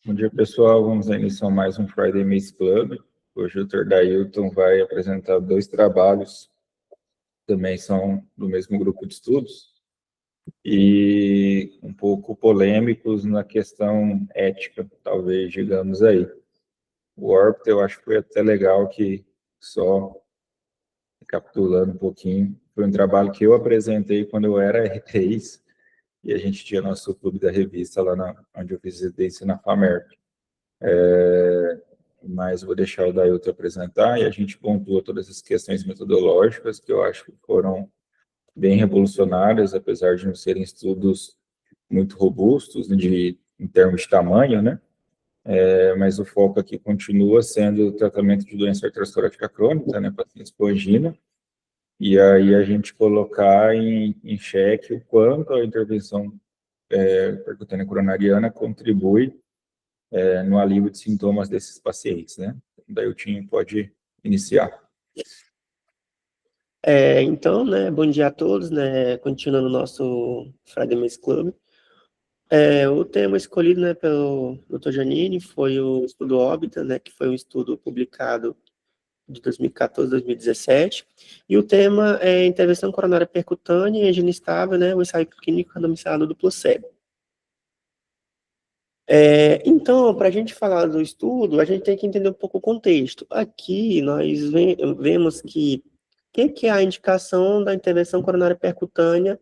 Bom dia, pessoal. Vamos iniciar mais um Friday Maze Club. Hoje o Dr. Dailton vai apresentar dois trabalhos, também são do mesmo grupo de estudos, e um pouco polêmicos na questão ética, talvez, digamos aí. O Orbit, eu acho que foi até legal que, só recapitulando um pouquinho, foi um trabalho que eu apresentei quando eu era R3, e a gente tinha nosso clube da revista lá onde eu fiz residência na FAMERP. Mas vou deixar o Dailton apresentar, e a gente pontua todas as questões metodológicas que eu acho que foram bem revolucionárias, apesar de não serem estudos muito robustos em termos de tamanho, né? Mas o foco aqui continua sendo o tratamento de doença arteriosclerótica crônica, né, pacientes com angina, e aí a gente colocar em xeque o quanto a intervenção percutânea coronariana contribui no alívio de sintomas desses pacientes, né? Daí o time pode iniciar. Então, né, bom dia a todos, né, continuando o nosso Friday Maze Club. O tema escolhido, né, pelo Dr. Giannini foi o estudo Órbita, né, que foi um estudo publicado de 2014 a 2017, e o tema é intervenção coronária percutânea e angina estável, né, o ensaio clínico randomizado do placebo. Então, para a gente falar do estudo, a gente tem que entender um pouco o contexto. Aqui, nós vemos que o que é a indicação da intervenção coronária percutânea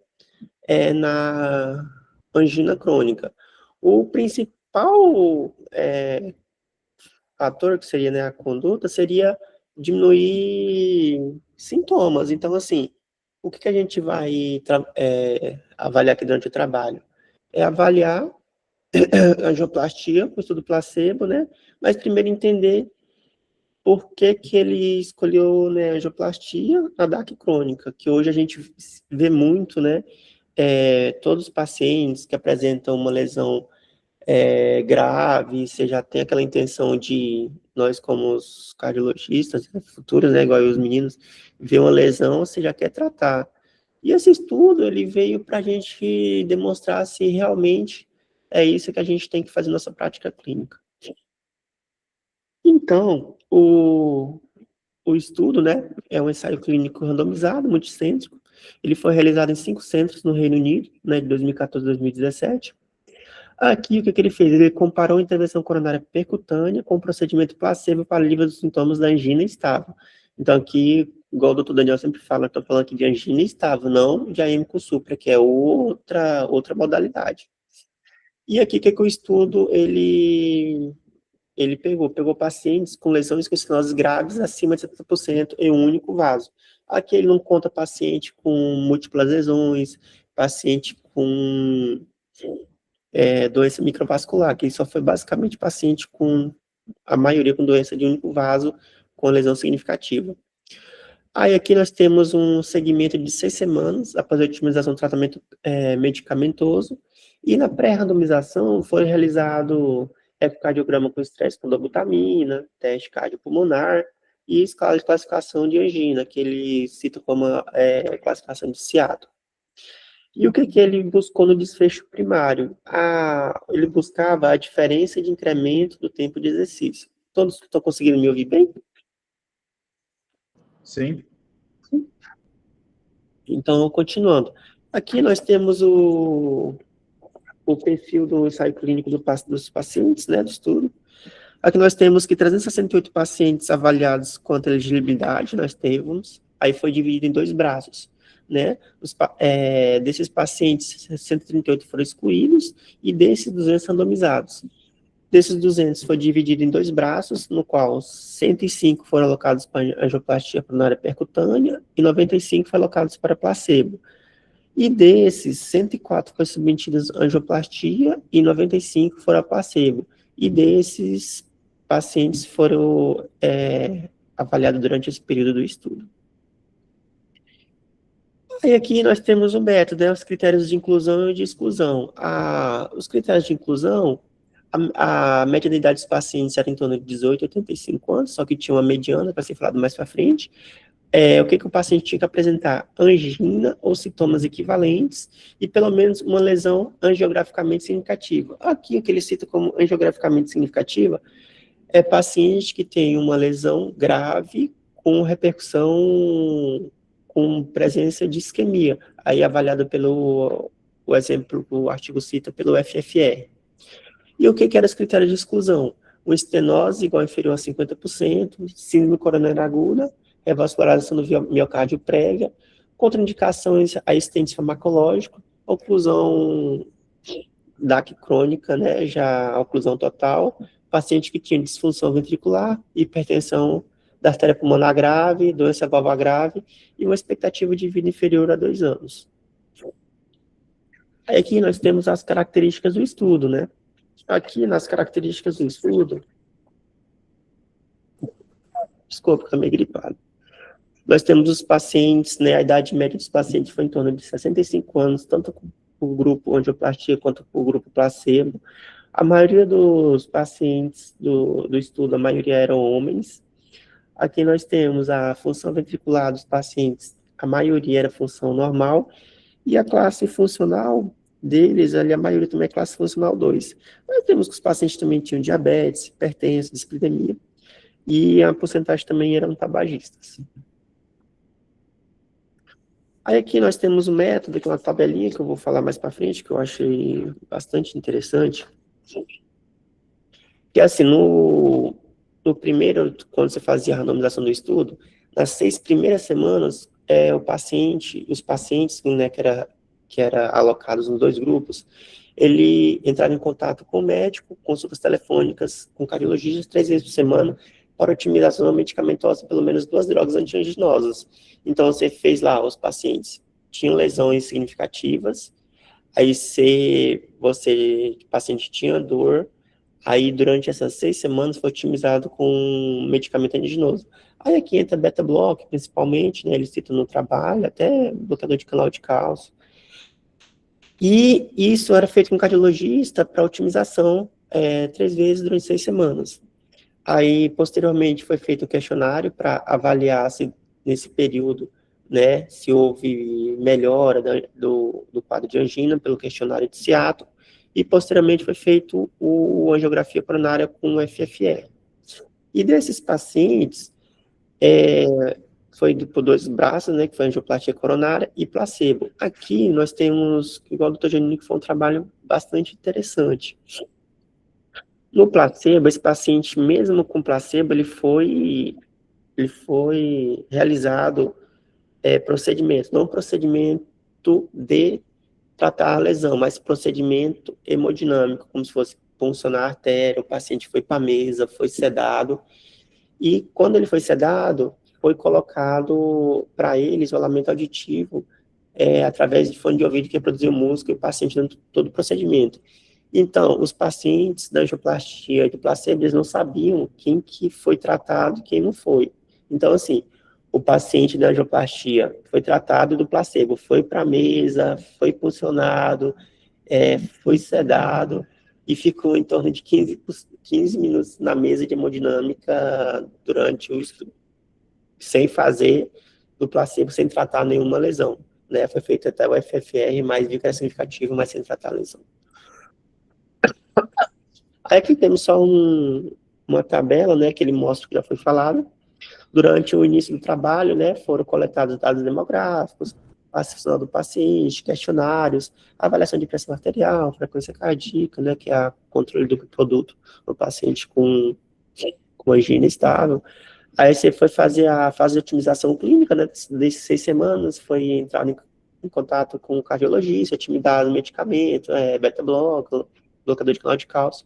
na angina crônica? O principal fator, que seria, né, a conduta, seria diminuir sintomas. Então, assim, o que a gente vai avaliar aqui durante o trabalho? É avaliar angioplastia, com estudo placebo, né? Mas primeiro entender por que ele escolheu, né, angioplastia na DAC crônica, que hoje a gente vê muito, né? Todos os pacientes que apresentam uma lesão grave, você já tem aquela intenção de, nós como os cardiologistas futuros, né, igual os meninos, ver uma lesão, você já quer tratar. E esse estudo, ele veio para a gente demonstrar se realmente é isso que a gente tem que fazer na nossa prática clínica. Então, o estudo, né, é um ensaio clínico randomizado, multicêntrico. Ele foi realizado em 5 centros no Reino Unido, né, de 2014 a 2017. Aqui, o que ele fez? Ele comparou a intervenção coronária percutânea com o procedimento placebo para alívio dos sintomas da angina estável. Então, aqui, igual o doutor Daniel sempre fala, estou falando aqui de angina estável, não de AM com supra, que é outra modalidade. E aqui, o que o estudo, ele pegou pacientes com lesões com estenoses graves acima de 70% em um único vaso. Aqui ele não conta paciente com múltiplas lesões, paciente com doença microvascular, que só foi basicamente paciente com, a maioria com doença de único vaso, com lesão significativa. Aí aqui nós temos um segmento de 6 semanas após a otimização do tratamento medicamentoso, e na pré-randomização foi realizado ecocardiograma com estresse com dobutamina, teste cardiopulmonar e escala de classificação de angina, que ele cita como classificação de Seattle. E o que ele buscou no desfecho primário? Ele buscava a diferença de incremento do tempo de exercício. Todos estão conseguindo me ouvir bem? Sim. Então, continuando. Aqui nós temos o perfil do ensaio clínico dos pacientes, né, do estudo. Aqui nós temos que 368 pacientes avaliados quanto à elegibilidade, nós temos, aí foi dividido em 2 braços, né, desses pacientes, 138 foram excluídos, e desses 200 randomizados. Desses 200 foi dividido em 2 braços, no qual 105 foram alocados para angioplastia coronária percutânea, e 95 foram alocados para placebo. E desses, 104 foram submetidos à angioplastia e 95 foram a placebo. E desses pacientes foram avaliados durante esse período do estudo. Aí aqui nós temos o método, né, os critérios de inclusão e de exclusão. Os critérios de inclusão, a média de idade dos pacientes era em torno de 18 a 85 anos, só que tinha uma mediana, para ser falado mais para frente. o que o paciente tinha que apresentar? Angina ou sintomas equivalentes e pelo menos uma lesão angiograficamente significativa. Aqui, o que ele cita como angiograficamente significativa é paciente que tem uma lesão grave com repercussão, com presença de isquemia, aí avaliada pelo, o exemplo, o artigo cita pelo FFR. E o que eram os critérios de exclusão? Uma estenose igual ou inferior a 50%, síndrome coronária aguda, revascularização do miocárdio prévia, contraindicações a estente farmacológico, oclusão DAC crônica, né, já oclusão total, paciente que tinha disfunção ventricular, hipertensão da artéria pulmonar grave, doença valvar grave e uma expectativa de vida inferior a 2 anos. Aí aqui nós temos as características do estudo, né? Aqui nas características do estudo, desculpa, estou meio gripado. Nós temos os pacientes, né, a idade média dos pacientes foi em torno de 65 anos, tanto para o grupo angioplastia quanto para o grupo placebo. A maioria dos pacientes do estudo, a maioria eram homens. Aqui nós temos a função ventricular dos pacientes, a maioria era função normal, e a classe funcional deles, ali, a maioria também é classe funcional 2. Nós temos que os pacientes também tinham diabetes, hipertensão, dislipidemia, e a porcentagem também eram tabagistas. Aí aqui nós temos o método, que é uma tabelinha que eu vou falar mais para frente, que eu achei bastante interessante. Que assim, no primeiro, quando você fazia a randomização do estudo, nas 6 primeiras semanas, os pacientes, né, que era alocados nos 2 grupos, ele entrava em contato com o médico, consultas telefônicas, com cardiologistas 3 vezes por semana, para otimização medicamentosa, pelo menos 2 drogas antianginosas. Então, você fez lá, os pacientes tinham lesões significativas, aí o paciente tinha dor, aí durante essas 6 semanas foi otimizado com medicamento antiginoso. Aí aqui entra beta-block, principalmente, né, eles citam no trabalho, até bloqueador de canal de cálcio. E isso era feito com cardiologista para otimização 3 vezes durante 6 semanas. Aí, posteriormente, foi feito o questionário para avaliar se, nesse período, né, se houve melhora do quadro de angina pelo questionário de Seattle, e posteriormente foi feito o angiografia coronária com FFR. E desses pacientes, foi por 2 braços, né, que foi angioplastia coronária e placebo. Aqui nós temos, igual o doutor Janine, que foi um trabalho bastante interessante. No placebo, esse paciente, mesmo com placebo, ele foi realizado procedimento, não procedimento de tratar a lesão, mas procedimento hemodinâmico, como se fosse puncionar a artéria, o paciente foi para a mesa, foi sedado, e quando ele foi sedado, foi colocado para ele isolamento auditivo através de fone de ouvido que reproduziu música e o paciente dando todo o procedimento. Então, os pacientes da angioplastia e do placebo, eles não sabiam quem que foi tratado e quem não foi. Então, assim, o paciente da angioplastia foi tratado do placebo, foi para a mesa, foi puncionado, foi sedado e ficou em torno de 15 minutos na mesa de hemodinâmica durante o estudo, sem fazer do placebo, sem tratar nenhuma lesão. Né? Foi feito até o FFR, mas viu que era significativo, mas sem tratar a lesão. Aí aqui temos só uma tabela, né, que ele mostra o que já foi falado. Durante o início do trabalho, né, foram coletados dados demográficos, classificação do paciente, questionários, avaliação de pressão arterial, frequência cardíaca, né, que é o controle do produto no paciente com angina estável. Aí você foi fazer a fase de otimização clínica, né, desde 6 semanas, foi entrar em contato com o cardiologista, otimizar o medicamento, beta-block, bloqueador de canal de cálcio.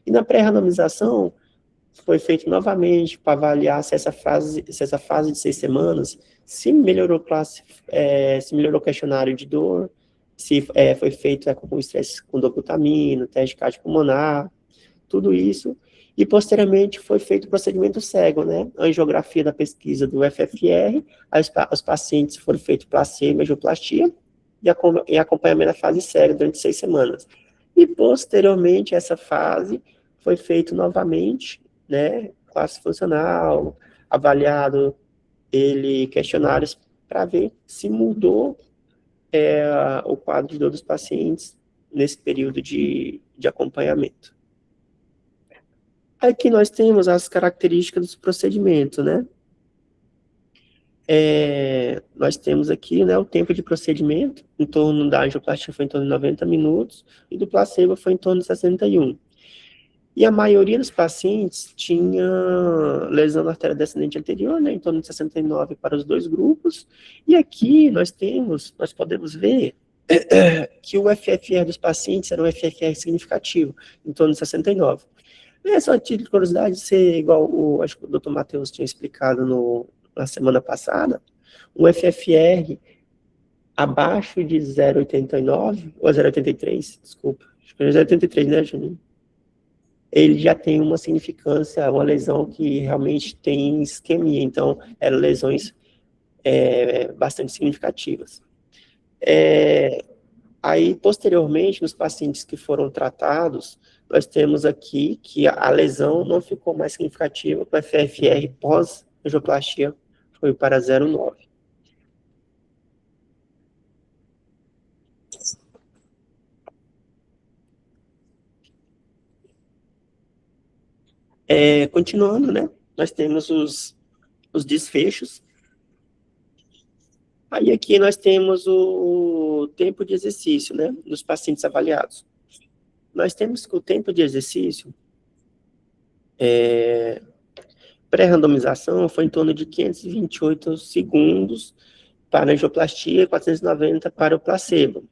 E na pré-randomização, foi feito novamente para avaliar se essa fase de 6 semanas, se melhorou o questionário de dor, se foi feito com estresse com dobutamina, teste cardiopulmonar, tudo isso. E, posteriormente, foi feito o procedimento cego, né? Angiografia da pesquisa do FFR, os pacientes foram feitos placebo, angioplastia, e acompanhamento da fase cega durante 6 semanas. E, posteriormente, essa fase foi feito novamente, né, classe funcional, avaliado questionários para ver se mudou o quadro de dor dos pacientes nesse período de acompanhamento. Aqui nós temos as características dos procedimentos, né? Nós temos aqui, né, o tempo de procedimento, em torno da angioplastia foi em torno de 90 minutos, e do placebo foi em torno de 61. E a maioria dos pacientes tinha lesão na artéria descendente anterior, né, em torno de 69 para os dois grupos, e aqui nós podemos ver que o FFR dos pacientes era um FFR significativo, em torno de 69. Só título de curiosidade, ser igual, acho que o Dr. Matheus tinha explicado na semana passada, um FFR abaixo de 0,89, ou 0,83, desculpa, acho que é 0,83, né, Juninho? Ele já tem uma significância, uma lesão que realmente tem isquemia, então eram lesões bastante significativas. Aí, posteriormente, nos pacientes que foram tratados, nós temos aqui que a lesão não ficou mais significativa, com FFR pós-angioplastia foi para 0,9. Continuando, né, nós temos os desfechos. Aí aqui nós temos o tempo de exercício, né, dos pacientes avaliados. Nós temos que o tempo de exercício pré-randomização foi em torno de 528 segundos para a angioplastia e 490 para o placebo.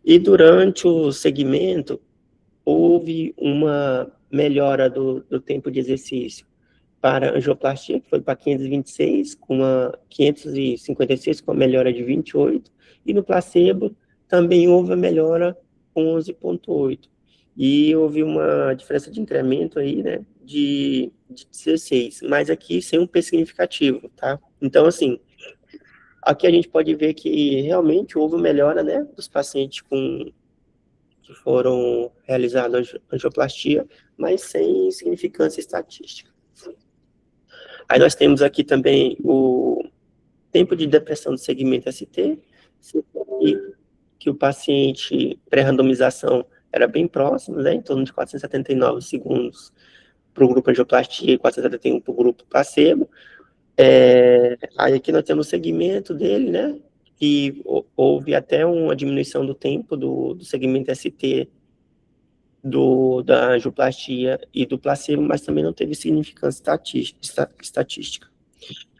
E durante o segmento, houve uma melhora do tempo de exercício para a angioplastia, que foi para 556, 556 com a melhora de 28, e no placebo também houve a melhora 11,8. E houve uma diferença de incremento aí, né, de 16, mas aqui sem um P significativo, tá? Então, assim, aqui a gente pode ver que realmente houve melhora, né, dos pacientes que foram realizados angioplastia, mas sem significância estatística. Aí nós temos aqui também o tempo de depressão do segmento ST, que o paciente pré-randomização era bem próximo, né, em torno de 479 segundos para o grupo angioplastia e 471 para o grupo placebo. Aí aqui nós temos o segmento dele, né, que houve até uma diminuição do tempo do segmento ST da angioplastia e do placebo, mas também não teve significância estatística.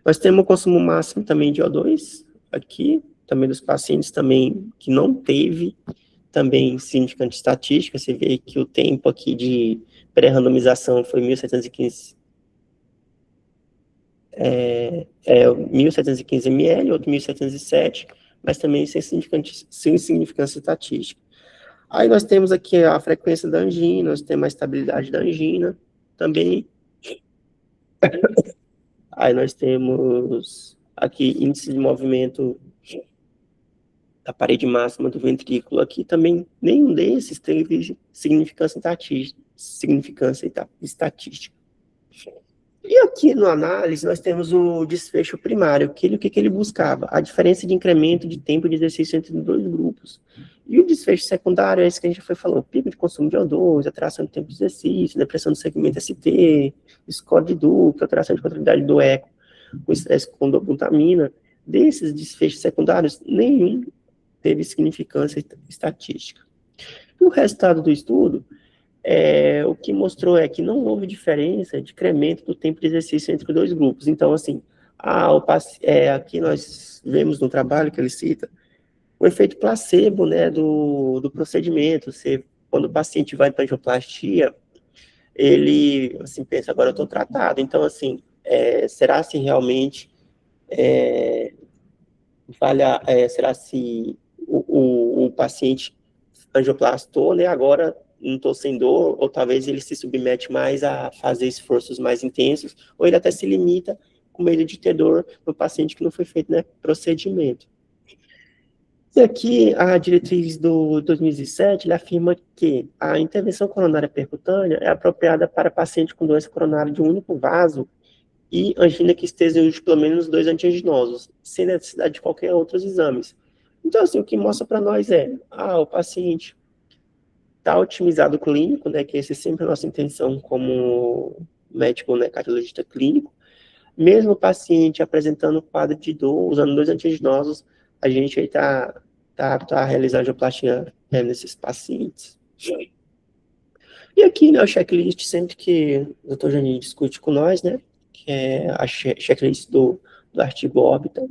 Nós temos o consumo máximo também de O2, aqui, também dos pacientes também que não teve também significante estatística. Você vê que o tempo aqui de pré-randomização foi 1.715 ml, outro 1.707, mas também sem significância estatística. Aí nós temos aqui a frequência da angina, nós temos a estabilidade da angina também. Aí nós temos aqui índice de movimento da parede máxima do ventrículo. Aqui também nenhum desses teve significância estatística. E aqui no análise nós temos o desfecho primário, o que ele buscava? A diferença de incremento de tempo de exercício entre os dois grupos. E o desfecho secundário é esse que a gente foi falando: pico de consumo de O2, alteração de tempo de exercício, depressão do segmento ST, score de Duke, alteração de contratividade do eco, com estresse com dobutamina. Desses desfechos secundários, nenhum teve significância estatística. O resultado do estudo, o que mostrou é que não houve diferença de incremento do tempo de exercício entre os dois grupos. Então, assim, aqui nós vemos no trabalho que ele cita o efeito placebo, né, do procedimento. Quando o paciente vai para a angioplastia, ele, assim, pensa: agora eu estou tratado. Então, assim, será se realmente será se o paciente angioplastou, né, agora não estou sem dor, ou talvez ele se submete mais a fazer esforços mais intensos, ou ele até se limita com medo de ter dor no paciente que não foi feito, né, procedimento. E aqui a diretriz do 2017, ele afirma que a intervenção coronária percutânea é apropriada para paciente com doença coronária de um único vaso e angina que esteja de pelo menos 2 antianginosos, sem necessidade de qualquer outros exames. Então, assim, o que mostra para nós é, o paciente está otimizado clínico, né, que essa é sempre a nossa intenção como médico, né, cardiologista clínico. Mesmo o paciente apresentando quadro de dor, usando 2 antiginosos, a gente aí tá realizando angioplastia nesses pacientes. E aqui, né, o checklist, sempre que o Dr. Janine discute com nós, né, que é a checklist do artigo órbita,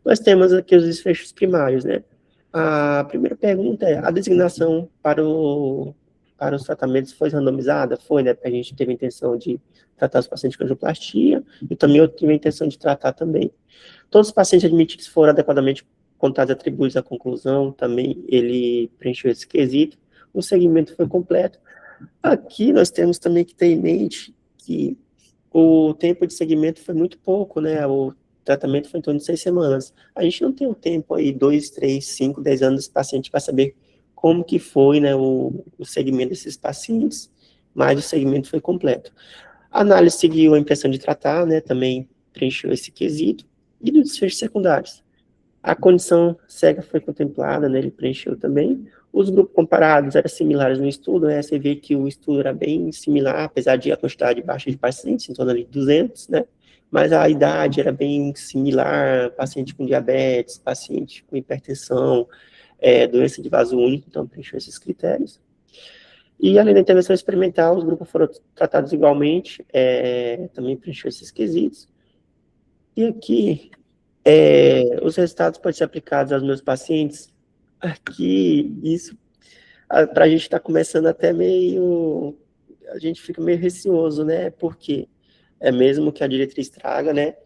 nós temos aqui os desfechos primários, né. A primeira pergunta é, a designação para os tratamentos foi randomizada? Foi, né, porque a gente teve a intenção de tratar os pacientes com angioplastia, e também eu tive a intenção de tratar também. Todos os pacientes admitidos foram adequadamente contados e atribuídos à conclusão, também ele preencheu esse quesito, o segmento foi completo. Aqui nós temos também que ter em mente que o tempo de segmento foi muito pouco, né? O tratamento foi em torno de 6 semanas. A gente não tem um tempo aí, 2, 3, 5, 10 anos desse paciente para saber como que foi, né, o segmento desses pacientes, mas o segmento foi completo. A análise seguiu a impressão de tratar, né? Também preencheu esse quesito. E dos desfechos secundários. A condição cega foi contemplada, né, ele preencheu também. Os grupos comparados eram similares no estudo, né, você vê que o estudo era bem similar, apesar de a quantidade baixa de pacientes, em torno ali de 200, né, mas a idade era bem similar, paciente com diabetes, paciente com hipertensão, doença de vaso único, então preencheu esses critérios. E além da intervenção experimental, os grupos foram tratados igualmente, também preencheu esses quesitos. E aqui, os resultados podem ser aplicados aos meus pacientes. Aqui, isso, para a gente está começando até meio, a gente fica meio receoso, né? Porque é mesmo que a diretriz traga, né?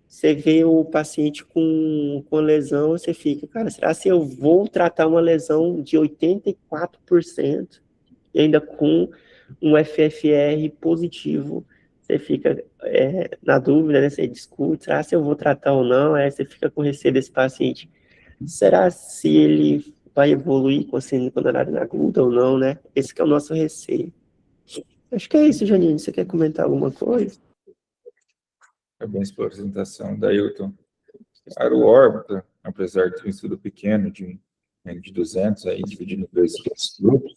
Você vê o paciente com lesão, você fica, cara, será se eu vou tratar uma lesão de 84% e ainda com um FFR positivo? Você fica na dúvida, né? Você discute, será se eu vou tratar ou não? Aí você fica com receio desse paciente. Será se ele vai evoluir com a síndrome coronária aguda ou não, né? Esse que é o nosso receio. Acho que é isso, Janine. Você quer comentar alguma coisa? Parabéns pela apresentação, Dailton. Para o órbita, apesar de ter um estudo pequeno, de 200, aí, dividido em 2 grupos,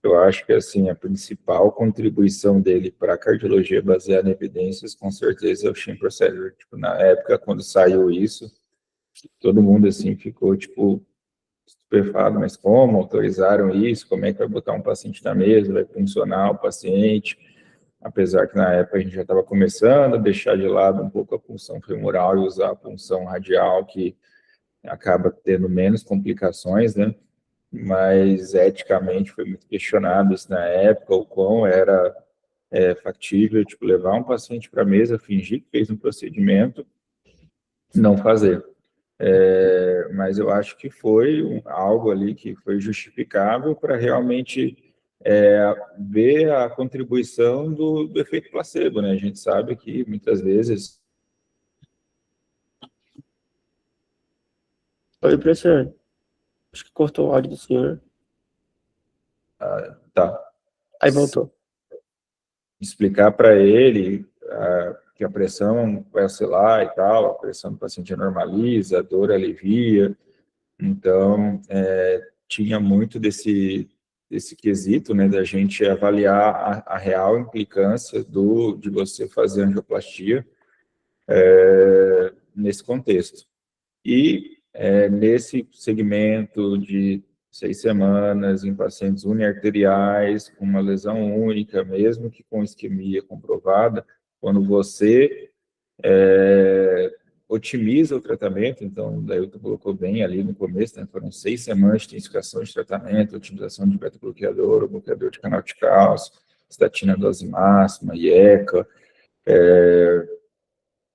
eu acho que, assim, a principal contribuição dele para a cardiologia baseada em evidências, com certeza, é o sham procedure. Tipo, na época, quando saiu isso, todo mundo, assim, ficou, tipo, estupefado, mas como autorizaram isso? Como é que vai botar um paciente na mesa? Vai funcionar o paciente? Apesar que na época a gente já estava começando a deixar de lado um pouco a punção femoral e usar a punção radial, que acaba tendo menos complicações, né? Mas eticamente foi muito questionado isso na época, o quão era factível, tipo, levar um paciente para a mesa, fingir que fez um procedimento, não fazer. Mas eu acho que foi algo ali que foi justificável para realmente ver a contribuição do efeito placebo, né? A gente sabe que muitas vezes... Oi, professor. Acho que cortou o áudio do senhor. Tá. Aí voltou. Explicar para ele que a pressão vai oscilar e tal, a pressão do paciente normaliza, a dor alivia. Então, tinha muito desse quesito, né, da gente avaliar a real implicância de você fazer angioplastia nesse contexto. E nesse segmento de 6 semanas, em pacientes uniarteriais, com uma lesão única, mesmo que com isquemia comprovada, quando você otimiza o tratamento, então, daí tu colocou bem ali no começo, né, foram 6 semanas de intensificação de tratamento, otimização de beta-bloqueador, bloqueador de canal de cálcio, estatina dose máxima, IECA.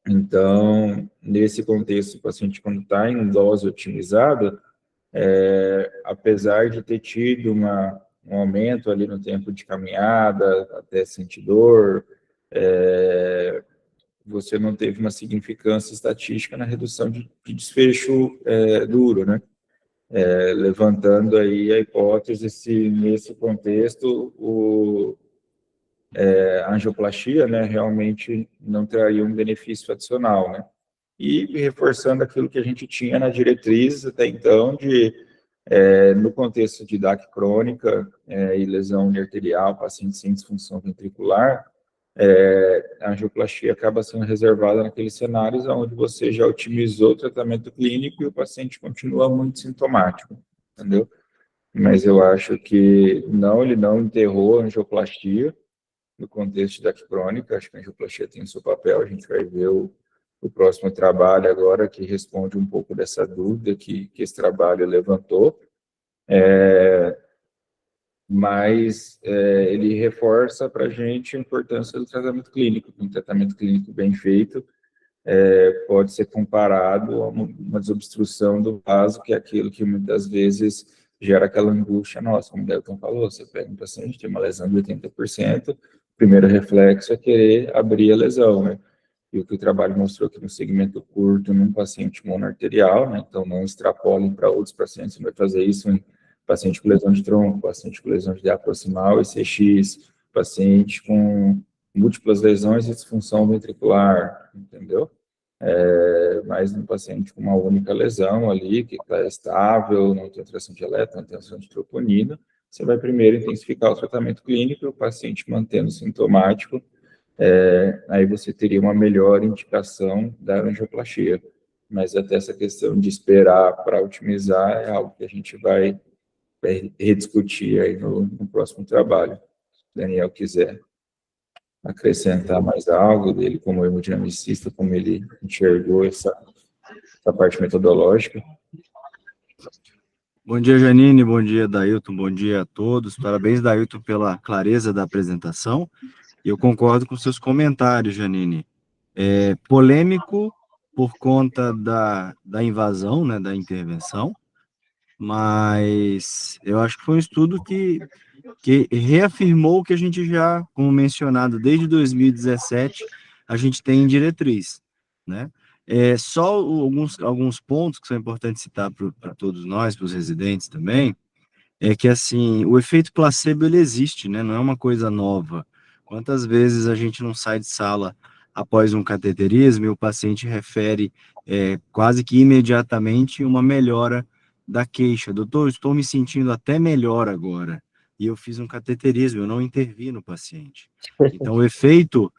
Então, nesse contexto, o paciente, quando está em dose otimizada, apesar de ter tido um aumento ali no tempo de caminhada, até sentir dor, você não teve uma significância estatística na redução de desfecho duro, né? Levantando aí a hipótese se, nesse contexto, a angioplastia, né, realmente não traria um benefício adicional, né? E reforçando aquilo que a gente tinha na diretriz até então, no contexto de DAC crônica e lesão arterial, paciente sem disfunção ventricular, a angioplastia acaba sendo reservada naqueles cenários onde você já otimizou o tratamento clínico e o paciente continua muito sintomático, entendeu? Mas eu acho que não, ele não enterrou a angioplastia no contexto da crônica, acho que a angioplastia tem o seu papel, a gente vai ver o próximo trabalho agora que responde um pouco dessa dúvida que esse trabalho levantou, mas ele reforça para a gente a importância do tratamento clínico. Um tratamento clínico bem feito pode ser comparado a uma desobstrução do vaso, que é aquilo que muitas vezes gera aquela angústia nossa, como o Delton falou, você pega um paciente, tem uma lesão de 80%, o primeiro reflexo é querer abrir a lesão, né? E o que o trabalho mostrou que no segmento curto, num paciente monoarterial, né? Então não extrapolem para outros pacientes, você vai fazer isso em paciente com lesão de tronco, paciente com lesão de DA proximal e CX, paciente com múltiplas lesões e disfunção ventricular, entendeu? Mas no paciente com uma única lesão ali, que está estável, não tem alteração de elétron, não tem alteração de troponina, você vai primeiro intensificar o tratamento clínico, o paciente mantendo sintomático, aí você teria uma melhor indicação da angioplastia. Mas até essa questão de esperar para otimizar é algo que a gente vai rediscutir aí no próximo trabalho. Se o Daniel quiser acrescentar mais algo dele como hemodinamicista, como ele enxergou essa parte metodológica. Bom dia, Janine, bom dia, Dailton, bom dia a todos. Parabéns, Dailton, pela clareza da apresentação. Eu concordo com seus comentários, Janine. Polêmico por conta da invasão, né, da intervenção, mas eu acho que foi um estudo que reafirmou o que a gente já, como mencionado, desde 2017, a gente tem em diretriz, né? Só alguns pontos que são importantes citar para todos nós, para os residentes também, é que, assim, o efeito placebo, ele existe, né? Não é uma coisa nova. Quantas vezes a gente não sai de sala após um cateterismo e o paciente refere quase que imediatamente uma melhora da queixa. Doutor, estou me sentindo até melhor agora. E eu fiz um cateterismo, eu não intervi no paciente. Então, o efeito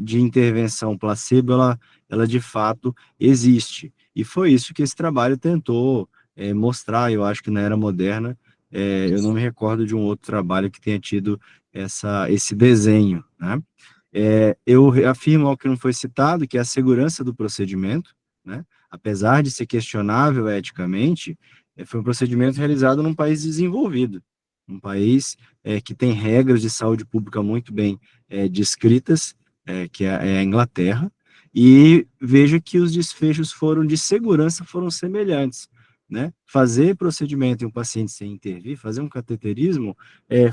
de intervenção placebo, ela de fato existe. E foi isso que esse trabalho tentou mostrar, eu acho que na era moderna, eu não me recordo de um outro trabalho que tenha tido esse desenho, né? Eu afirmo algo que não foi citado, que é a segurança do procedimento, né? Apesar de ser questionável eticamente, foi um procedimento realizado num país desenvolvido, um país que tem regras de saúde pública muito bem descritas, que é a Inglaterra, e veja que os desfechos de segurança foram semelhantes, né? Fazer procedimento em um paciente sem intervir, fazer um cateterismo,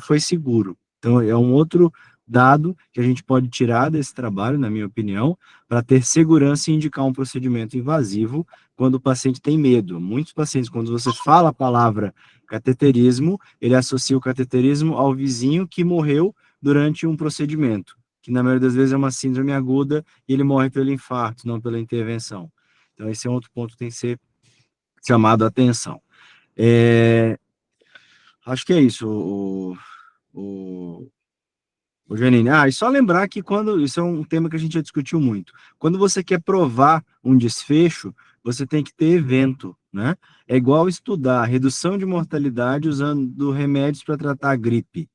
foi seguro. Então, é um outro dado que a gente pode tirar desse trabalho, na minha opinião, para ter segurança e indicar um procedimento invasivo quando o paciente tem medo. Muitos pacientes, quando você fala a palavra cateterismo, ele associa o cateterismo ao vizinho que morreu durante um procedimento, que na maioria das vezes é uma síndrome aguda e ele morre pelo infarto, não pela intervenção. Então, esse é um outro ponto que tem que ser chamado a atenção. Acho que é isso, o Janine. E só lembrar que isso é um tema que a gente já discutiu muito, quando você quer provar um desfecho, você tem que ter evento, né? É igual estudar redução de mortalidade usando remédios para tratar a gripe.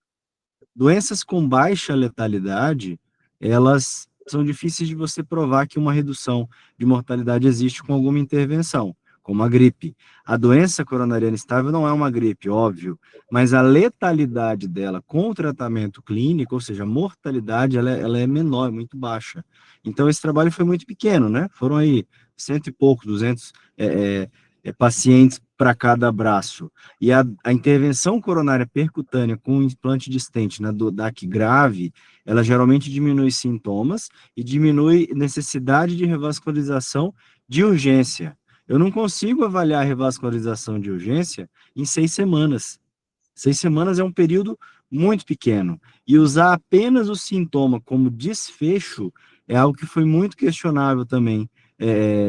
Doenças com baixa letalidade, elas são difíceis de você provar que uma redução de mortalidade existe com alguma intervenção, como a gripe. A doença coronariana estável não é uma gripe, óbvio, mas a letalidade dela com o tratamento clínico, ou seja, a mortalidade, ela é menor, muito baixa. Então, esse trabalho foi muito pequeno, né? Foram aí 100 e poucos, 200 pacientes para cada braço. E a intervenção coronária percutânea com implante de stent na DAC grave, ela geralmente diminui sintomas e diminui necessidade de revascularização de urgência. Eu não consigo avaliar a revascularização de urgência em 6 semanas. 6 semanas é um período muito pequeno. E usar apenas o sintoma como desfecho é algo que foi muito questionável também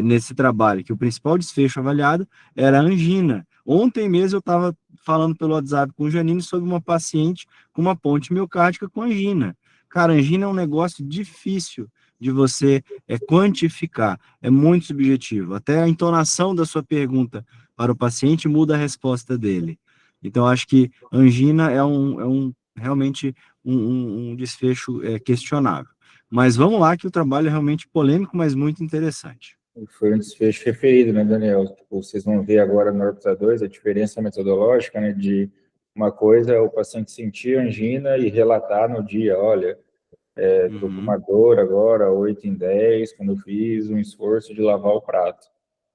nesse trabalho, que o principal desfecho avaliado era a angina. Ontem mesmo eu estava falando pelo WhatsApp com o Janine sobre uma paciente com uma ponte miocárdica com angina. Cara, angina é um negócio difícil de você quantificar, é muito subjetivo. Até a entonação da sua pergunta para o paciente muda a resposta dele. Então, acho que angina realmente um desfecho questionável. Mas vamos lá, que o trabalho é realmente polêmico, mas muito interessante. Foi um desfecho referido, né, Daniel? Tipo, vocês vão ver agora no órbita 2 a diferença metodológica, né, de uma coisa é o paciente sentir angina e relatar no dia, olha, estou com uma dor agora, 8 em 10, quando eu fiz um esforço de lavar o prato.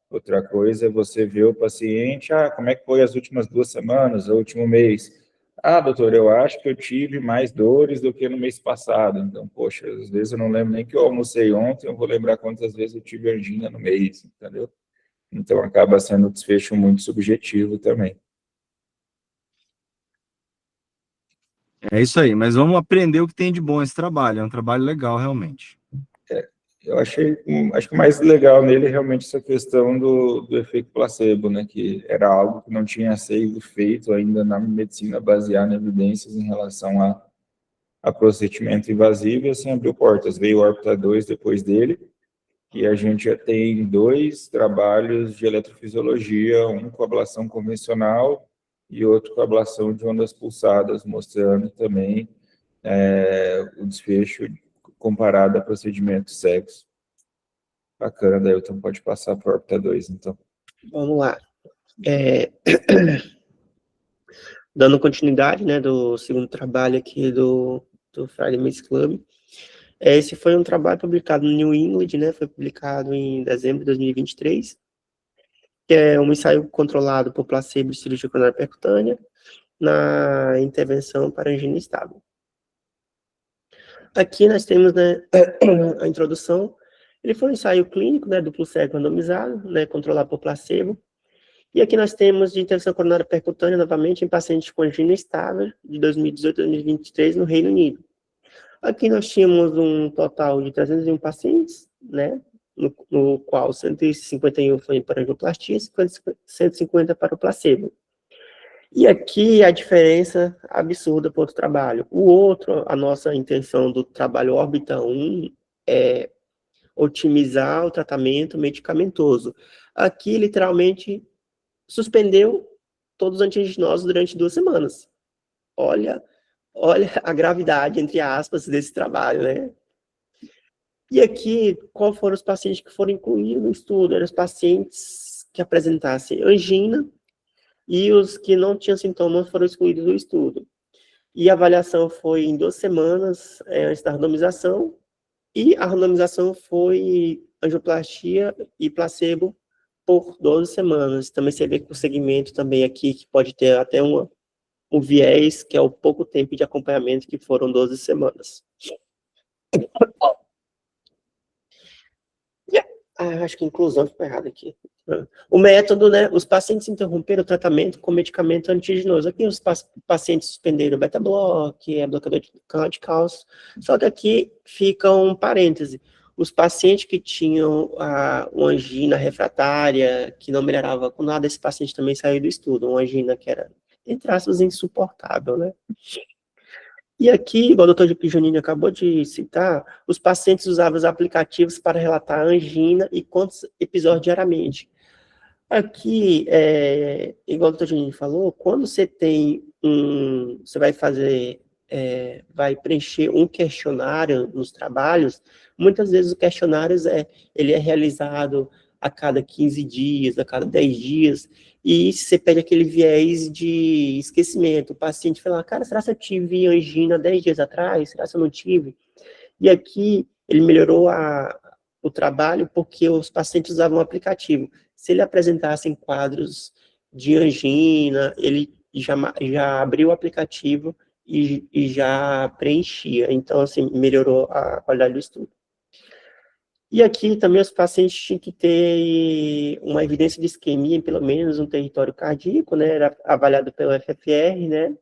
Outra coisa é você ver o paciente, como é que foi as últimas 2 semanas, o último mês? Doutor, eu acho que eu tive mais dores do que no mês passado. Então, poxa, às vezes eu não lembro nem que eu almocei ontem, eu vou lembrar quantas vezes eu tive angina no mês, entendeu? Então, acaba sendo um desfecho muito subjetivo também. É isso aí, mas vamos aprender o que tem de bom esse trabalho, é um trabalho legal, realmente. Eu acho que o mais legal nele é realmente essa questão do efeito placebo, né, que era algo que não tinha sido feito ainda na medicina baseada em evidências em relação a procedimento invasivo, e assim abriu portas. Veio o órbita 2 depois dele, e a gente já tem 2 trabalhos de eletrofisiologia, um com ablação convencional e outro com ablação de ondas pulsadas, mostrando também o desfecho comparado a procedimentos cegos. Bacana, Dailton, pode passar para o órbita 2, então. Vamos lá. Dando continuidade, né, do segundo trabalho aqui do Friday Mace Club. Esse foi um trabalho publicado no New England, né, foi publicado em dezembro de 2023, que é um ensaio controlado por placebo de cirurgia coronária percutânea na intervenção para angina estável. Aqui nós temos, né, a introdução. Ele foi um ensaio clínico, né, duplo cego randomizado, né, controlado por placebo. E aqui nós temos de intervenção coronária percutânea, novamente, em pacientes com angina estável, de 2018 a 2023, no Reino Unido. Aqui nós tínhamos um total de 301 pacientes, né, no qual 151 foi para angioplastia e 150 para o placebo. E aqui a diferença absurda para o outro trabalho. O outro, a nossa intenção do trabalho órbita 1 é otimizar o tratamento medicamentoso. Aqui, literalmente, suspendeu todos os antianginosos durante 2 semanas. Olha a gravidade, entre aspas, desse trabalho, né? E aqui, qual foram os pacientes que foram incluídos no estudo? Eram os pacientes que apresentassem angina e os que não tinham sintomas foram excluídos do estudo. E a avaliação foi em 2 semanas antes da randomização, e a randomização foi angioplastia e placebo por 12 semanas. Também você vê que o segmento também aqui, que pode ter até um viés, que é o pouco tempo de acompanhamento, que foram 12 semanas. Acho que inclusão ficou errado aqui. O método, né? Os pacientes interromperam o tratamento com medicamento antiginoso. Aqui os pacientes suspenderam o beta-block, bloqueador de canal de cálcio. Só que aqui fica um parêntese. Os pacientes que tinham uma angina refratária, que não melhorava com nada, esse paciente também saiu do estudo. Uma angina que era, entre aspas, insuportável, né? E aqui, igual o Dr. Janine acabou de citar, os pacientes usavam os aplicativos para relatar angina e quantos episódios diariamente. Aqui, igual o Dr. Janine falou, quando você tem você vai preencher um questionário nos trabalhos, muitas vezes o questionário ele é realizado a cada 15 dias, a cada 10 dias, e você pede aquele viés de esquecimento. O paciente fala, cara, será que eu tive angina 10 dias atrás? Será que eu não tive? E aqui ele melhorou o trabalho porque os pacientes usavam o aplicativo. Se ele apresentasse quadros de angina, ele já abriu o aplicativo e já preenchia. Então, assim, melhorou a qualidade do estudo. E aqui também os pacientes tinham que ter uma evidência de isquemia em pelo menos um território cardíaco, né? Era avaliado pelo FFR, né?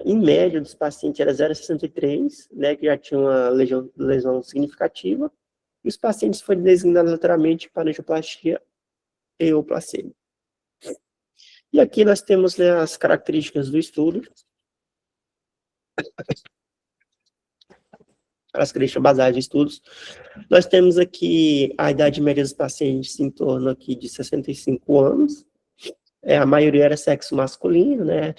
Em média, dos pacientes era 0,63, né, que já tinha uma lesão significativa, e os pacientes foram designados aleatoriamente para angioplastia e o placebo. E aqui nós temos, né, as características do estudo, as características basais de estudos. Nós temos aqui a idade média dos pacientes em torno aqui de 65 anos, a maioria era sexo masculino, né,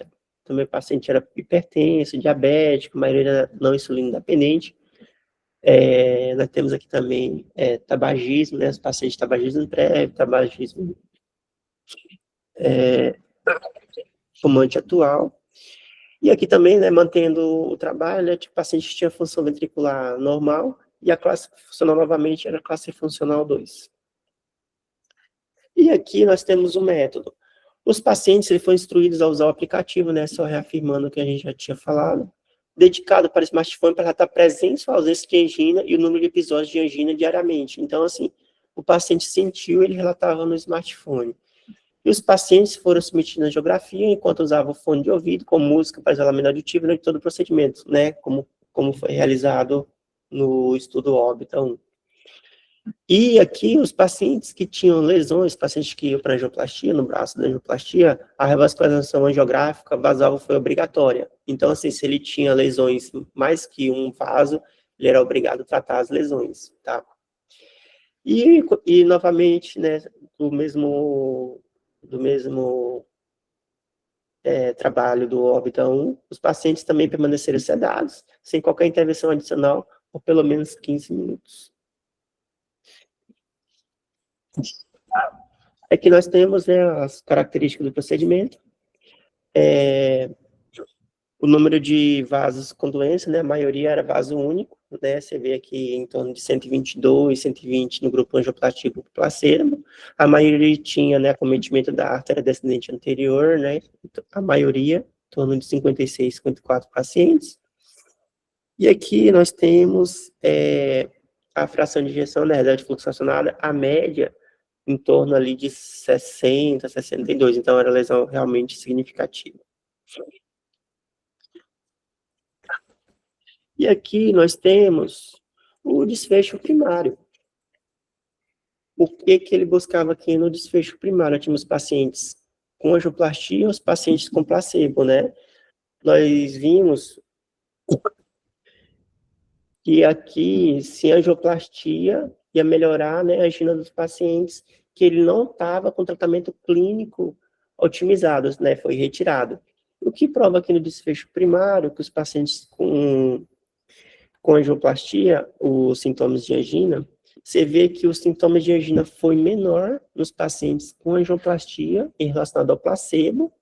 também o paciente era hipertenso, diabético, a maioria era não insulina dependente. Nós temos aqui também tabagismo, né, os pacientes de tabagismo prévio, tabagismo fumante atual. E aqui também, né, mantendo o trabalho, né, tipo, o paciente tinha função ventricular normal e a classe funcional novamente era a classe funcional 2. E aqui nós temos o método. Os pacientes eles foram instruídos a usar o aplicativo, né, só reafirmando o que a gente já tinha falado, dedicado para o smartphone para relatar presença ou ausência de angina e o número de episódios de angina diariamente. Então, assim, o paciente sentiu, ele relatava no smartphone. E os pacientes foram submetidos à angiografia enquanto usavam fone de ouvido com música para isolamento auditivo de todo o procedimento, né, como foi realizado no estudo órbita 1. E aqui, os pacientes que tinham lesões, pacientes que iam para angioplastia, no braço da angioplastia, a revascularização angiográfica basal foi obrigatória. Então, assim, se ele tinha lesões mais que um vaso, ele era obrigado a tratar as lesões, tá? E novamente, né, do mesmo trabalho do órbita 1, os pacientes também permaneceram sedados, sem qualquer intervenção adicional, por pelo menos 15 minutos. Aqui nós temos, né, as características do procedimento, o número de vasos com doença, né, a maioria era vaso único, né, você vê aqui em torno de 122, 120 no grupo angioplastia e placebo, a maioria tinha, né, acometimento da artéria descendente anterior, né, a maioria, em torno de 56, 54 pacientes, e aqui nós temos a fração de injeção, né, da fluxo acionada, a média, em torno ali de 60, 62, então era lesão realmente significativa. E aqui nós temos o desfecho primário. O que ele buscava aqui no desfecho primário? Tínhamos pacientes com angioplastia e os pacientes com placebo, né? Nós vimos que aqui, se a angioplastia ia melhorar, né, a angina dos pacientes, que ele não estava com tratamento clínico otimizado, né, foi retirado. O que prova aqui no desfecho primário que os pacientes com angioplastia, os sintomas de angina, você vê que os sintomas de angina foi menor nos pacientes com angioplastia em relação ao placebo.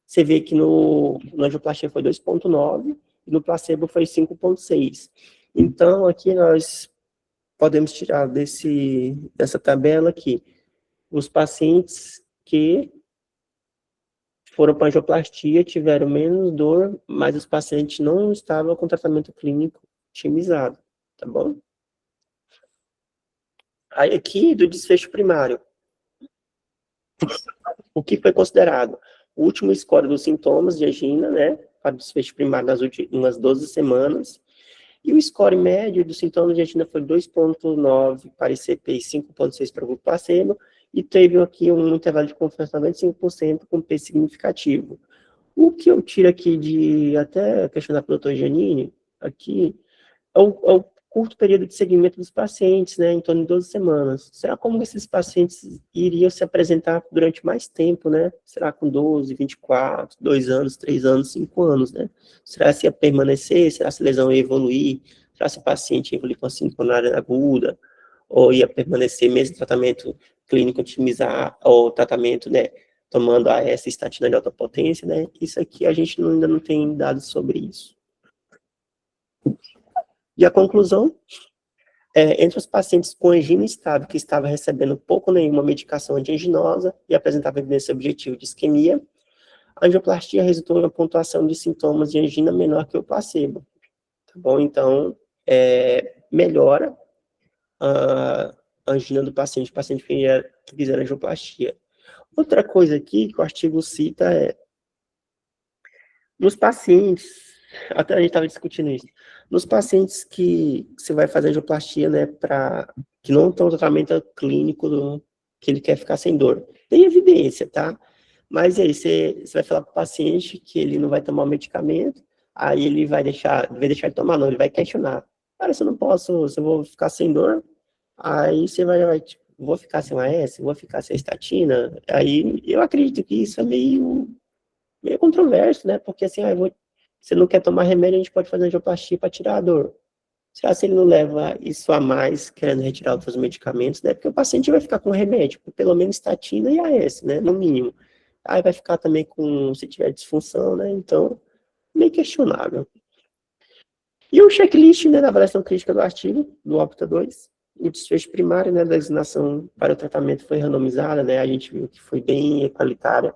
Você vê que no angioplastia foi 2,9 e no placebo foi 5,6. Então, aqui nós podemos tirar dessa tabela aqui os pacientes que foram para angioplastia tiveram menos dor, mas os pacientes não estavam com tratamento clínico otimizado, tá bom? Aí aqui, do desfecho primário, o que foi considerado? O último score dos sintomas de angina, né, para o desfecho primário nas últimas 12 semanas, e o score médio dos sintomas de angina foi 2,9 para ICP e 5,6 para o grupo placebo, e teve aqui um intervalo de confiança de 95% com P significativo. O que eu tiro aqui de, até questionar para o Dr. Giannini, aqui, é o curto período de segmento dos pacientes, né, em torno de 12 semanas. Será como esses pacientes iriam se apresentar durante mais tempo, né? Será com 12, 24, 2 anos, 3 anos, 5 anos, né? Será se ia permanecer? Será se a lesão ia evoluir? Será se o paciente ia evoluir com a síndrome coronária aguda? Ou ia permanecer mesmo tratamento clínico otimizar, ou tratamento, né, tomando AS estatina de alta potência, né? Isso aqui a gente ainda não tem dados sobre isso. E a conclusão, entre os pacientes com angina estável que estavam recebendo pouco ou nenhuma medicação antianginosa e apresentavam evidência objetiva de isquemia, a angioplastia resultou em uma pontuação de sintomas de angina menor que o placebo. Tá bom? Então, melhora a angina do paciente que fizer angioplastia. Outra coisa aqui que o artigo cita Nos pacientes, até a gente estava discutindo isso, nos pacientes que você vai fazer angioplastia, né, que não estão no tratamento clínico que ele quer ficar sem dor. Tem evidência, tá? Mas aí você vai falar para o paciente que ele não vai tomar o medicamento, aí ele vai deixar de tomar, não, ele vai questionar. Cara, se eu não posso, se eu vou ficar sem dor, aí você vai tipo, vou ficar sem AS, vou ficar sem estatina, aí eu acredito que isso é meio controverso, né? Porque assim, você não quer tomar remédio, a gente pode fazer angioplastia para tirar a dor. Será que ele não leva isso a mais, querendo retirar outros medicamentos, né? Porque o paciente vai ficar com remédio, pelo menos estatina e AS, né? No mínimo. Aí vai ficar também com, se tiver disfunção, né? Então, meio questionável. E o checklist, né, da avaliação crítica do artigo, do OPTA 2, o desfecho primário, né, da designação para o tratamento foi randomizada, né? A gente viu que foi bem equalitária.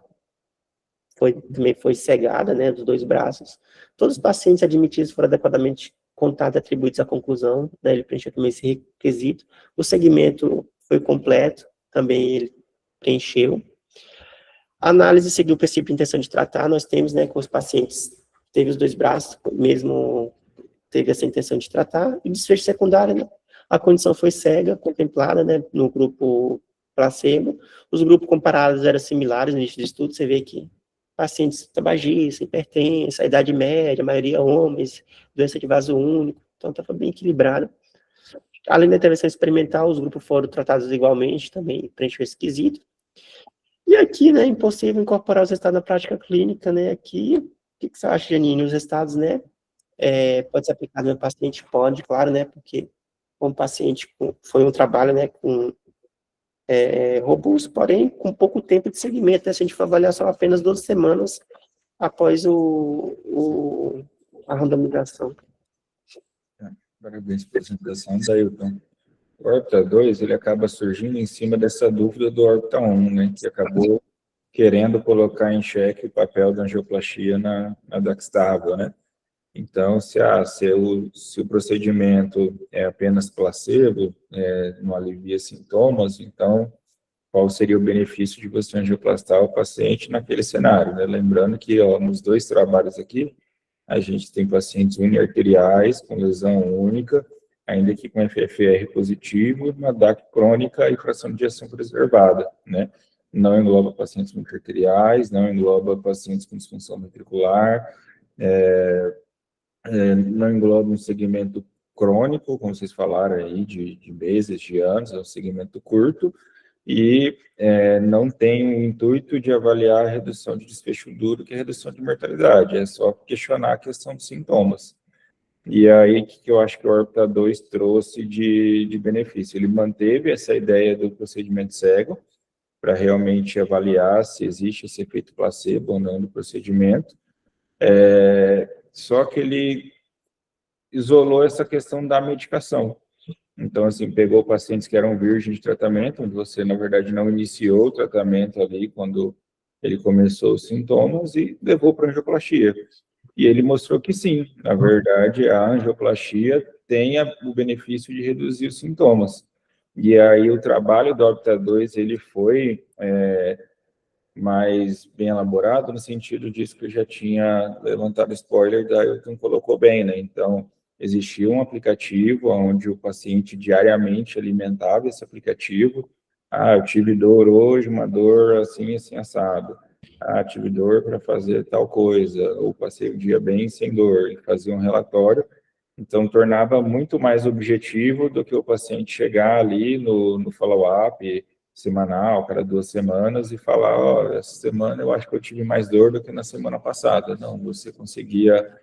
Também foi cegada, né, dos 2 braços. Todos os pacientes admitidos foram adequadamente contados e atribuídos à conclusão, né, ele preencheu também esse requisito. O segmento foi completo, também ele preencheu. A análise seguiu o princípio de intenção de tratar, nós temos, né, com os pacientes, teve os 2 braços, mesmo teve essa intenção de tratar, e desfecho secundário, né, a condição foi cega, contemplada, né, no grupo placebo, os grupos comparados eram similares no início do estudo, você vê que pacientes tabagistas, hipertensa, idade média, a maioria homens, doença de vaso único, então estava bem equilibrado. Além da intervenção experimental, os grupos foram tratados igualmente, também preencheu esse quesito. E aqui, né, impossível incorporar os resultados na prática clínica, né, aqui, o que você acha, Janine? Os resultados, né, pode ser aplicado no paciente? Pode, claro, né, porque um paciente foi um trabalho, né, robusto, porém, com pouco tempo de seguimento, né, se a gente for avaliar só apenas 12 semanas após a randomização. Parabéns pela apresentação, Dailton. O Orpta 2, ele acaba surgindo em cima dessa dúvida do Orpta 1, né, que acabou querendo colocar em xeque o papel da angioplastia na Daxtável, né? Então, se o procedimento é apenas placebo, não alivia sintomas, então, qual seria o benefício de você angioplastar o paciente naquele cenário, né? Lembrando que, nos 2 trabalhos aqui, a gente tem pacientes uniarteriais com lesão única, ainda que com FFR positivo, uma DAC crônica e fração de ejeção preservada, né? Não engloba pacientes multiarteriais, não engloba pacientes com disfunção ventricular, não engloba um segmento crônico, como vocês falaram aí, de meses, de anos, é um segmento curto, e não tem o intuito de avaliar a redução de desfecho duro, que é a redução de mortalidade, é só questionar a questão dos sintomas. E aí, o que eu acho que o Orpta 2 trouxe de benefício? Ele manteve essa ideia do procedimento cego, para realmente avaliar se existe esse efeito placebo ou não do procedimento, só que ele isolou essa questão da medicação. Então, assim, pegou pacientes que eram virgens de tratamento, onde você, na verdade, não iniciou o tratamento ali quando ele começou os sintomas e levou para a angioplastia. E ele mostrou que sim, na verdade, a angioplastia tem o benefício de reduzir os sintomas. E aí o trabalho do Orpta 2, ele foi mais bem elaborado, no sentido disso que eu já tinha levantado spoiler, da Ailton colocou bem, né? Então, existia um aplicativo onde o paciente diariamente alimentava esse aplicativo. Ah, eu tive dor hoje, uma dor assim, assim, assado. Ah, tive dor para fazer tal coisa, ou passei o dia bem sem dor, e fazia um relatório. Então, tornava muito mais objetivo do que o paciente chegar ali no follow-up semanal, cada 2 semanas, e falar, essa semana eu acho que eu tive mais dor do que na semana passada. Não, você conseguia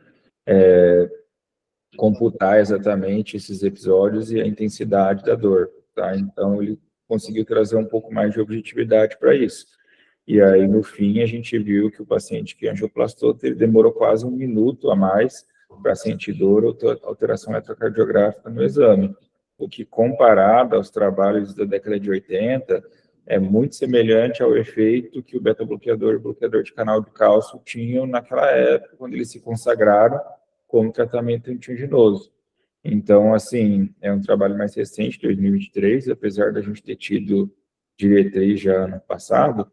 computar exatamente esses episódios e a intensidade da dor, tá? Então, ele conseguiu trazer um pouco mais de objetividade para isso. E aí, no fim, a gente viu que o paciente que angioplastou demorou quase 1 minuto a mais para sentir dor ou alteração eletrocardiográfica no exame, o que, comparado aos trabalhos da década de 80, é muito semelhante ao efeito que o beta-bloqueador e o bloqueador de canal de cálcio tinham naquela época, quando eles se consagraram como tratamento antianginoso. Então, assim, é um trabalho mais recente, 2023, apesar da gente ter tido diretriz já ano passado,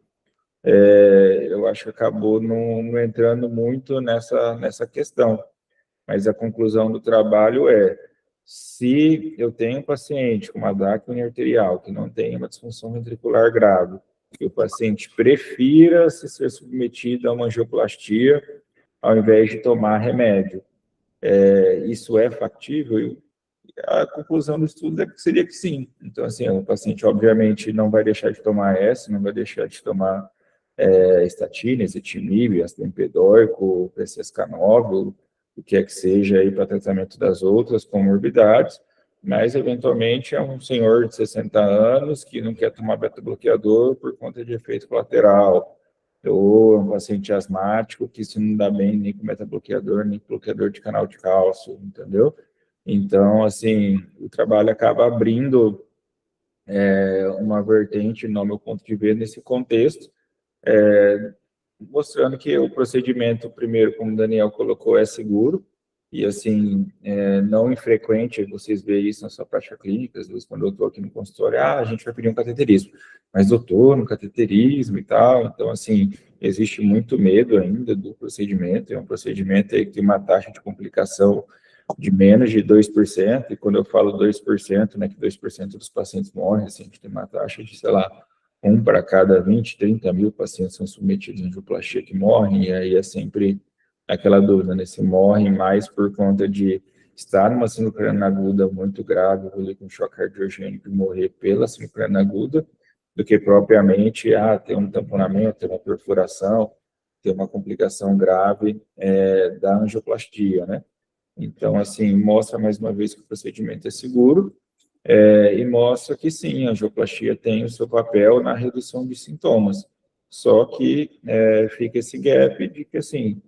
eu acho que acabou não entrando muito nessa questão. Mas a conclusão do trabalho é, se eu tenho um paciente com uma dáquile arterial que não tem uma disfunção ventricular grave, que o paciente prefira se ser submetido a uma angioplastia ao invés de tomar remédio, isso é factível? A conclusão do estudo seria que sim. Então, assim, o paciente, obviamente, não vai deixar de tomar S, não vai deixar de tomar estatina, ezetimibe, ácido bempedoico, PCSK9, o que é que seja aí para tratamento das outras comorbidades, mas, eventualmente, é um senhor de 60 anos que não quer tomar beta-bloqueador por conta de efeito colateral, ou um paciente asmático que se não dá bem nem com beta-bloqueador, nem com bloqueador de canal de cálcio, entendeu? Então, assim, o trabalho acaba abrindo uma vertente, no meu ponto de vista, nesse contexto, mostrando que o procedimento, primeiro, como o Daniel colocou, é seguro, e, assim, não infrequente vocês verem isso na sua prática clínica. Às vezes, quando eu estou aqui no consultório, a gente vai pedir um cateterismo, mas, doutor, no cateterismo e tal, então, assim, existe muito medo ainda do procedimento, é um procedimento aí que tem uma taxa de complicação de menos de 2%, e quando eu falo 2%, né, que 2% dos pacientes morrem, assim, a gente tem uma taxa de, sei lá, 1 para cada 20, 30 mil pacientes são submetidos a angioplastia que morrem, e aí é sempre aquela dúvida, né, se morrem mais por conta de estar numa síndrome ucraniana aguda muito grave, com um choque cardiogênico e morrer pela síndrome ucraniana aguda, do que propriamente, ter um tamponamento, ter uma perfuração, ter uma complicação grave da angioplastia, né? Então, assim, mostra mais uma vez que o procedimento é seguro, e mostra que sim, a angioplastia tem o seu papel na redução de sintomas. Só que fica esse gap de que, assim,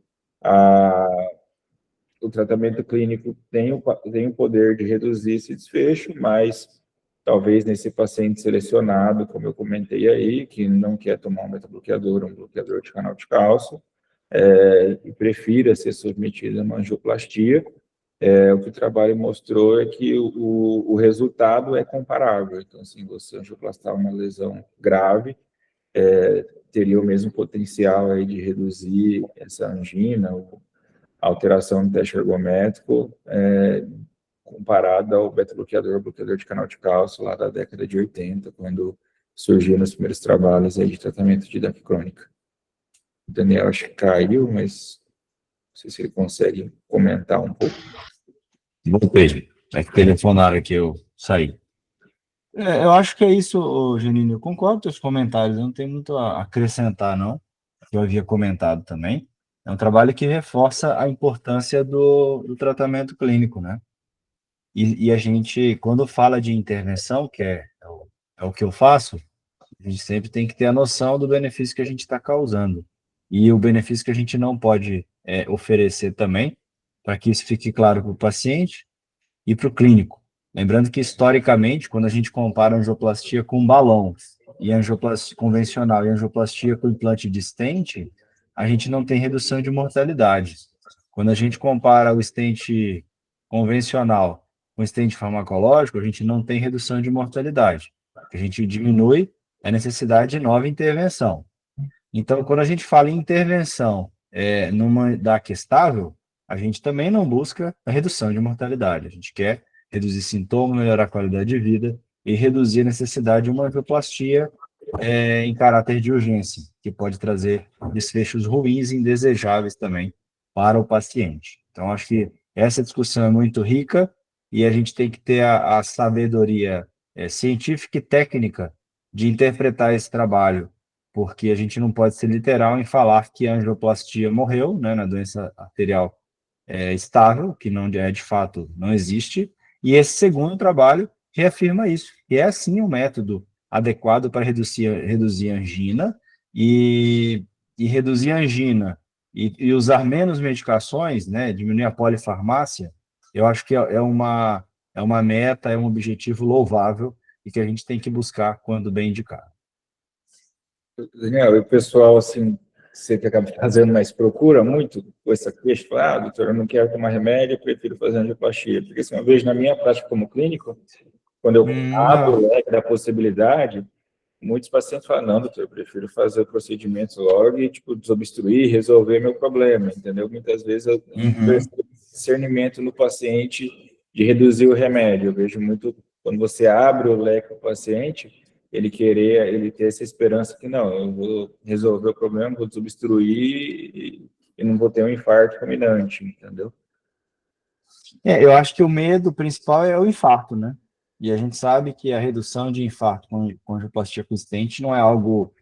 o tratamento clínico tem o poder de reduzir esse desfecho, mas talvez nesse paciente selecionado, como eu comentei aí, que não quer tomar um beta-bloqueador, um bloqueador de canal de cálcio, e prefira ser submetido a uma angioplastia, o que o trabalho mostrou é que o resultado é comparável. Então, assim, você angioplastar uma lesão grave, teria o mesmo potencial aí de reduzir essa angina, ou alteração no teste ergométrico, comparada ao beta-bloqueador, bloqueador de canal de cálcio, lá da década de 80, quando surgiram os primeiros trabalhos aí de tratamento de DAC crônica. O Daniel acho que caiu, mas não sei se ele consegue comentar um pouco. Voltei. É que telefonaram aqui, eu saí. Eu acho que é isso, Janine. Eu concordo com os comentários, eu não tenho muito a acrescentar, não. Que eu havia comentado também. É um trabalho que reforça a importância do tratamento clínico, né? E a gente, quando fala de intervenção, que é o que eu faço, a gente sempre tem que ter a noção do benefício que a gente está causando. E o benefício que a gente não pode oferecer também, para que isso fique claro para o paciente e para o clínico. Lembrando que, historicamente, quando a gente compara angioplastia com balão e angioplastia convencional e angioplastia com implante de stent, a gente não tem redução de mortalidade. Quando a gente compara o stent convencional com o stent farmacológico, a gente não tem redução de mortalidade. A gente diminui a necessidade de nova intervenção. Então, quando a gente fala em intervenção numa DAC estável, a gente também não busca a redução de mortalidade. A gente quer reduzir sintomas, melhorar a qualidade de vida e reduzir a necessidade de uma angioplastia em caráter de urgência, que pode trazer desfechos ruins e indesejáveis também para o paciente. Então, acho que essa discussão é muito rica e a gente tem que ter a sabedoria científica e técnica de interpretar esse trabalho, porque a gente não pode ser literal em falar que a angioplastia morreu, né, na doença arterial estável, que não é de fato, não existe, e esse segundo trabalho reafirma isso, que é sim um método adequado para reduzir a angina e reduzir a angina e usar menos medicações, né, diminuir a polifarmácia, eu acho que é uma meta, é um objetivo louvável e que a gente tem que buscar quando bem indicado. Daniel, e o pessoal, assim, você que acaba fazendo, mas procura muito com essa queixa, fala, doutor, eu não quero tomar remédio, eu prefiro fazer angioplastia. Porque, assim, uma vez na minha prática como clínico, quando eu abro o leque da possibilidade, muitos pacientes falam, não, doutor, eu prefiro fazer o procedimento logo e, tipo, desobstruir, resolver meu problema, entendeu? Muitas vezes eu percebo discernimento no paciente de reduzir o remédio. Eu vejo muito, quando você abre o leque para o paciente, ele ter essa esperança que, não, eu vou resolver o problema, vou desobstruir e não vou ter um infarto fulminante, entendeu? Eu acho que o medo principal é o infarto, né? E a gente sabe que a redução de infarto com angioplastia com stent não é algo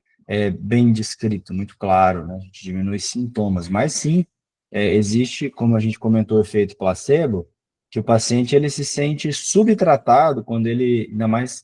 bem descrito, muito claro, né? A gente diminui sintomas, mas sim, existe, como a gente comentou, o efeito placebo, que o paciente ele se sente subtratado quando ele, ainda mais,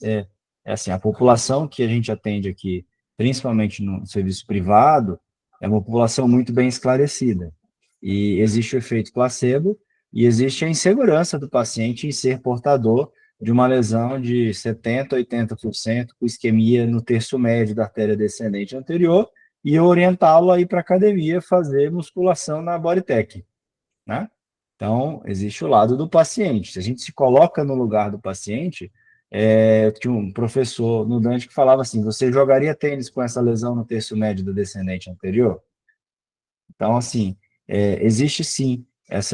assim, a população que a gente atende aqui, principalmente no serviço privado, é uma população muito bem esclarecida. E existe o efeito placebo, e existe a insegurança do paciente em ser portador de uma lesão de 70%, 80%, com isquemia no terço médio da artéria descendente anterior, e eu orientá-lo a ir para a academia fazer musculação na Bodytech, né? Então, existe o lado do paciente. Se a gente se coloca no lugar do paciente, tinha um professor no Dante que falava assim, você jogaria tênis com essa lesão no terço médio da descendente anterior? Então, assim, existe sim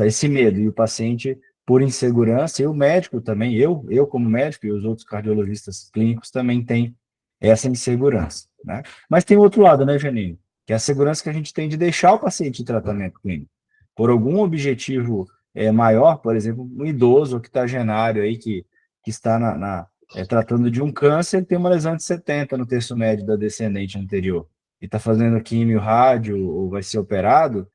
esse medo, e o paciente, por insegurança, e o médico também, eu como médico e os outros cardiologistas clínicos também tem essa insegurança, né? Mas tem o outro lado, né, Janine? Que é a segurança que a gente tem de deixar o paciente em tratamento clínico. Por algum objetivo maior, por exemplo, um idoso octogenário aí que está tratando de um câncer, tem uma lesão de 70 no terço médio da descendente anterior e está fazendo químio, rádio, ou vai ser operado,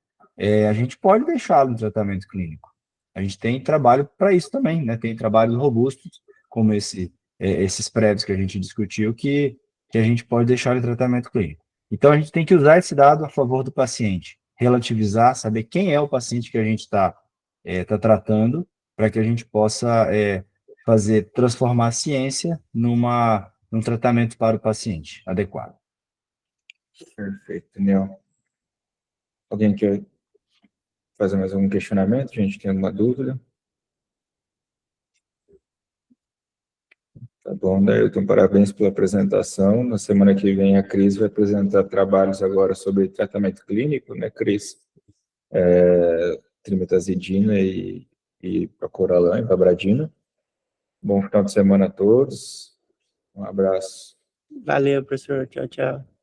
a gente pode deixá-lo no tratamento clínico. A gente tem trabalho para isso também, né? Tem trabalhos robustos, como esses prévios que a gente discutiu, que a gente pode deixar em tratamento clínico. Então, a gente tem que usar esse dado a favor do paciente, relativizar, saber quem é o paciente que a gente está tratando, para que a gente possa transformar a ciência num tratamento para o paciente adequado. Perfeito, Daniel. Alguém quer fazer mais algum questionamento? A gente tem alguma dúvida? Tá bom, Dailton, parabéns pela apresentação. Na semana que vem a Cris vai apresentar trabalhos agora sobre tratamento clínico, né, Cris? Trimetazidina e Pracoralan e Vabradina. Bom final de semana a todos. Um abraço. Valeu, professor. Tchau, tchau.